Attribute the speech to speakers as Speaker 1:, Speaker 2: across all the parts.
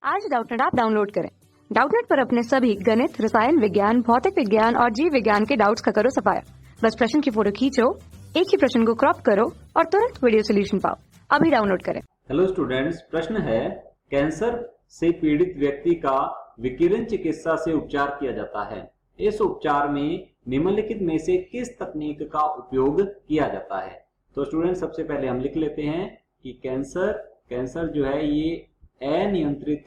Speaker 1: आज Doubtnut app download करें। Doubtnut पर अपने सभी गणित, रसायन विज्ञान, भौतिक विज्ञान और जीव विज्ञान के डाउट्स का करो सफाया। बस प्रश्न की फोटो खींचो, एक ही प्रश्न को क्रॉप करो और तुरंत वीडियो सोल्यूशन पाओ। अभी डाउनलोड करें।
Speaker 2: हेलो स्टूडेंट्स, प्रश्न है कैंसर से पीड़ित व्यक्ति का विकिरण चिकित्सा से उपचार किया जाता है। इस उपचार में निम्नलिखित में से किस तकनीक का उपयोग किया जाता है? तो स्टूडेंट सबसे पहले हम लिख लेते हैं कि कैंसर जो है ये अनियंत्रित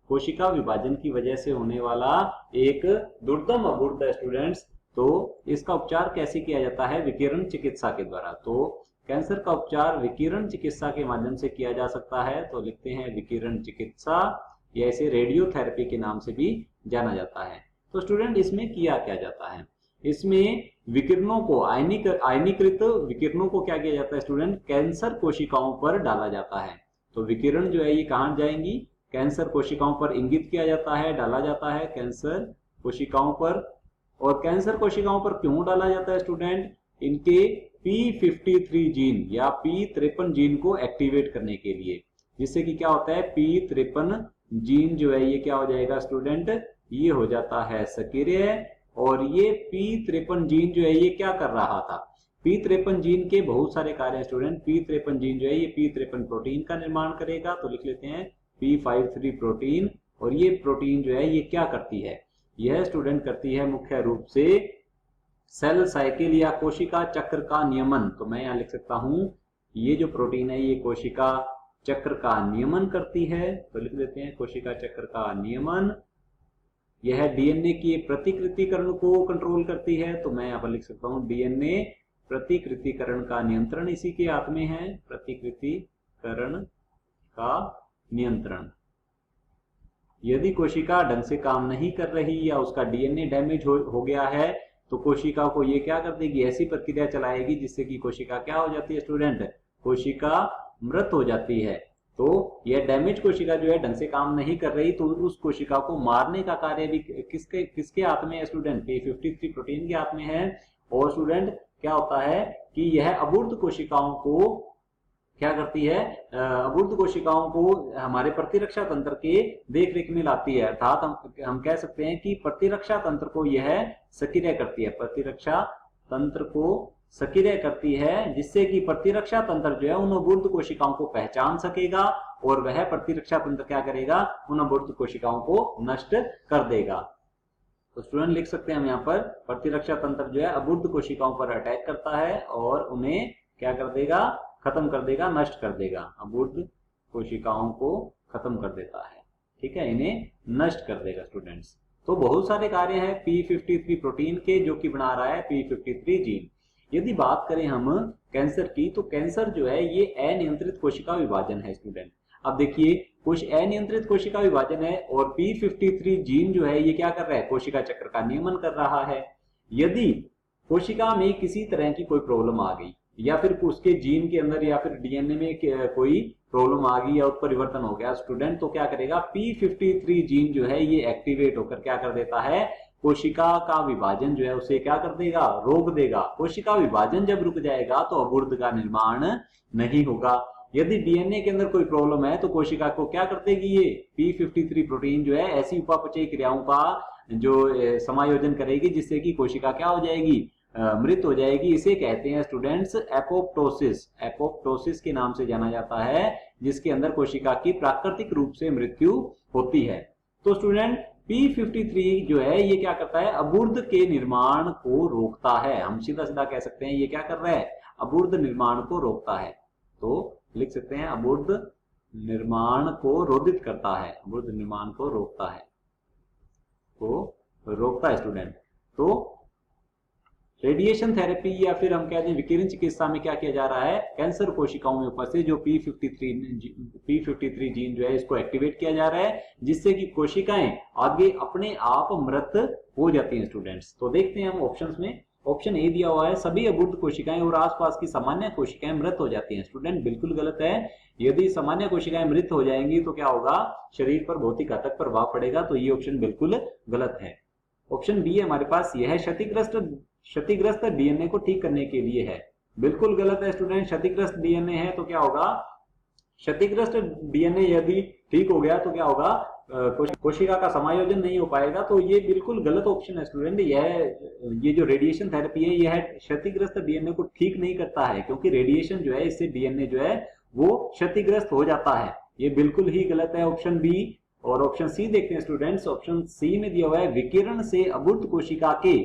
Speaker 2: कोशिका विभाजन की वजह से होने वाला एक दुर्दम अबुर्द है स्टूडेंट्स। तो इसका उपचार कैसे किया जाता है? विकिरण चिकित्सा के द्वारा। तो कैंसर का उपचार विकिरण चिकित्सा के माध्यम से किया जा सकता है। तो लिखते हैं विकिरण चिकित्सा, या इसे रेडियोथेरेपी के नाम से भी जाना जाता है। तो स्टूडेंट इसमें किया क्या जाता है? इसमें विकिरणों को आयनीकृत विकिरणों को क्या किया जाता है स्टूडेंट? कैंसर कोशिकाओं पर डाला जाता है। तो विकिरण जो है ये कहां जाएंगी? कैंसर कोशिकाओं पर इंगित किया जाता है, डाला जाता है कैंसर कोशिकाओं पर। और कैंसर कोशिकाओं पर क्यों डाला जाता है स्टूडेंट? इनके P53 जीन या P53 जीन को एक्टिवेट करने के लिए, जिससे कि क्या होता है P53 जीन जो है ये क्या हो जाएगा स्टूडेंट? ये हो जाता है सक्रिय। और ये P53 जीन जो है ये क्या कर रहा था? P53 जीन के बहुत सारे कार्य स्टूडेंट। P53 जीन जो है ये P53 प्रोटीन का निर्माण करेगा। तो लिख लेते हैं P53 प्रोटीन। और ये प्रोटीन जो है ये क्या करती है? यह स्टूडेंट करती है मुख्य रूप से सेल साइकिल या कोशिका चक्र का नियमन। तो मैं यहाँ लिख सकता हूं ये जो प्रोटीन है ये कोशिका चक्र का नियमन करती है। तो लिख लेते हैं कोशिका चक्र का नियमन। यह डीएनए की प्रतिकृतिकरण को कंट्रोल करती है। तो मैं यहाँ पर लिख सकता हूँ डीएनए प्रतिकृतिकरण का नियंत्रण इसी के हाथ में है। प्रतिकृतिकरण का नियंत्रण। यदि कोशिका ढंग से काम नहीं कर रही या उसका डीएनए डैमेज हो गया है तो कोशिका को ये क्या कर देगी? ऐसी प्रक्रिया चलाएगी जिससे कि कोशिका क्या हो जाती है स्टूडेंट? कोशिका मृत हो जाती है। तो यह डैमेज कोशिका जो है ढंग से काम नहीं कर रही, तो उस कोशिका को मारने का कार्य भी किसके हाथ में है स्टूडेंट? P53 प्रोटीन के हाथ में है। और स्टूडेंट क्या होता है कि यह अबुर्द कोशिकाओं को क्या करती है? अबुर्द कोशिकाओं को हमारे प्रतिरक्षा तंत्र के देखरेख में लाती है। अर्थात हम कह सकते हैं कि प्रतिरक्षा तंत्र को यह सक्रिय करती है। प्रतिरक्षा तंत्र को सक्रिय करती है, जिससे कि प्रतिरक्षा तंत्र जो है उन अबुर्द कोशिकाओं को पहचान सकेगा और वह प्रतिरक्षा तंत्र क्या करेगा? उन अबुर्द कोशिकाओं को नष्ट कर देगा। तो स्टूडेंट लिख सकते हैं हम यहाँ पर प्रतिरक्षा तंत्र जो है अबुर्द कोशिकाओं पर अटैक करता है और उन्हें क्या कर देगा? खत्म कर देगा, नष्ट कर देगा। अबुर्द कोशिकाओं को खत्म कर देता है, ठीक है, इन्हें नष्ट कर देगा स्टूडेंट्स। तो बहुत सारे कार्य हैं P53 प्रोटीन के जो कि बना रहा है P53 जीन। यदि बात करें हम कैंसर की, तो कैंसर जो है ये अनियंत्रित कोशिका विभाजन है स्टूडेंट। अब देखिए कुछ अनियंत्रित कोशिका विभाजन है और P53 जीन जो है ये क्या कर रहा है? कोशिका चक्र का नियमन कर रहा है। यदि कोशिका में किसी तरह की कोई प्रॉब्लम आ गई या फिर उसके जीन के अंदर या फिर डीएनए में कोई प्रॉब्लम आ गई या उत्परिवर्तन हो गया स्टूडेंट, तो क्या करेगा? P53 जीन जो है ये एक्टिवेट होकर क्या कर देता है? कोशिका का विभाजन जो है उसे क्या कर देगा? रोक देगा। कोशिका विभाजन जब रुक जाएगा तो अबुर्द का निर्माण नहीं होगा। यदि डीएनए के अंदर कोई प्रॉब्लम है तो कोशिका को क्या कर देगी? ये P53 प्रोटीन जो है ऐसी उपापचयी क्रियाओं का जो समायोजन करेगी जिससे कि कोशिका क्या हो जाएगी? मृत हो जाएगी। इसे कहते हैं स्टूडेंट्स एपोप्टोसिस। एपोप्टोसिस के नाम से जाना जाता है, जिसके अंदर कोशिका की प्राकृतिक रूप से मृत्यु होती है। तो स्टूडेंट P53 जो है ये क्या करता है? अबुर्द के निर्माण को रोकता है। हम सीधा सीधा कह सकते हैं ये क्या कर रहा है? अबुर्द निर्माण को रोकता है। तो लिख सकते हैं अबुर्द निर्माण को रोधित करता है, अबुर्द निर्माण को रोकता है, को रोकता है स्टूडेंट। तो रेडिएशन थेरेपी या फिर हम कहते हैं विकिरण चिकित्सा में क्या किया जा रहा है? कैंसर कोशिकाओं में उपस्थित जो P53 जीन जो है इसको एक्टिवेट किया जा रहा है, जिससे कि कोशिकाएं आगे अपने आप मृत हो जाती हैं स्टूडेंट्स। तो देखते हैं हम ऑप्शंस में। ऑप्शन ए दिया हुआ है सभी अबुर्द कोशिकाएं और आसपास की सामान्य कोशिकाएं मृत हो जाती हैं। स्टूडेंट बिल्कुल गलत है। यदि सामान्य कोशिकाएं मृत हो जाएंगी तो क्या होगा? शरीर पर बहुत ही घातक प्रभाव पड़ेगा। तो ये ऑप्शन बिल्कुल गलत है। ऑप्शन बी है हमारे पास, यह है क्षतिग्रस्त डीएनए को ठीक करने के लिए है। बिल्कुल गलत है स्टूडेंट। क्षतिग्रस्त डीएनए है तो क्या होगा? क्षतिग्रस्त डीएनए यदि ठीक हो गया तो क्या होगा? कोशिका का समायोजन नहीं हो पाएगा, तो ये बिल्कुल गलत ऑप्शन है स्टूडेंट। ये जो रेडिएशन थेरेपी है यह क्षतिग्रस्त डीएनए को ठीक नहीं करता है, क्योंकि रेडिएशन जो है इससे डीएनए जो है वो क्षतिग्रस्त हो जाता है। ये बिल्कुल ही गलत है ऑप्शन बी। और ऑप्शन सी देखते हैं स्टूडेंट्स। ऑप्शन सी में दिया हुआ है विकिरण से अबुर्त कोशिका के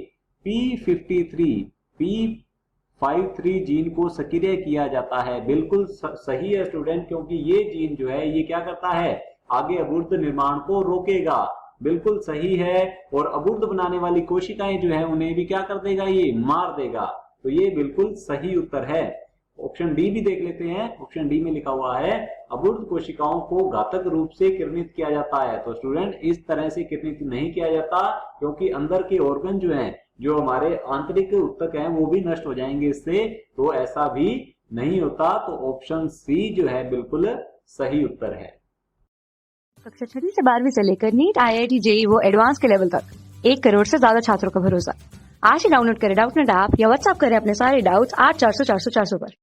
Speaker 2: P53 जीन को सक्रिय किया जाता है। बिल्कुल सही है स्टूडेंट, क्योंकि ये जीन जो है ये क्या करता है, आगे अबुर्त निर्माण को रोकेगा। बिल्कुल सही है। और अबुर्त बनाने वाली कोशिकाएं जो है उन्हें भी क्या कर देगा, ये मार देगा। तो ये बिल्कुल सही उत्तर है। ऑप्शन डी भी देख लेते हैं। ऑप्शन डी में लिखा हुआ है अबुर्त कोशिकाओं को घातक रूप से किरणित किया जाता है। तो स्टूडेंट इस तरह से किरणित नहीं किया जाता, क्योंकि अंदर के ऑर्गन जो हैं, जो हमारे आंतरिक ऊतक हैं, वो भी नष्ट हो जाएंगे इससे। तो ऐसा भी नहीं होता। तो ऑप्शन सी जो है बिल्कुल सही उत्तर है।
Speaker 1: कक्षा 6 से 12वीं से लेकर नीट, IIT, JEE वो एडवांस के लेवल तक 1 करोड़ से ज्यादा छात्रों का भरोसा। आज ही डाउनलोड करें डाउटनेट ऐप या व्हाट्सएप करें अपने सारे डाउट्स 8400 400 400 पर।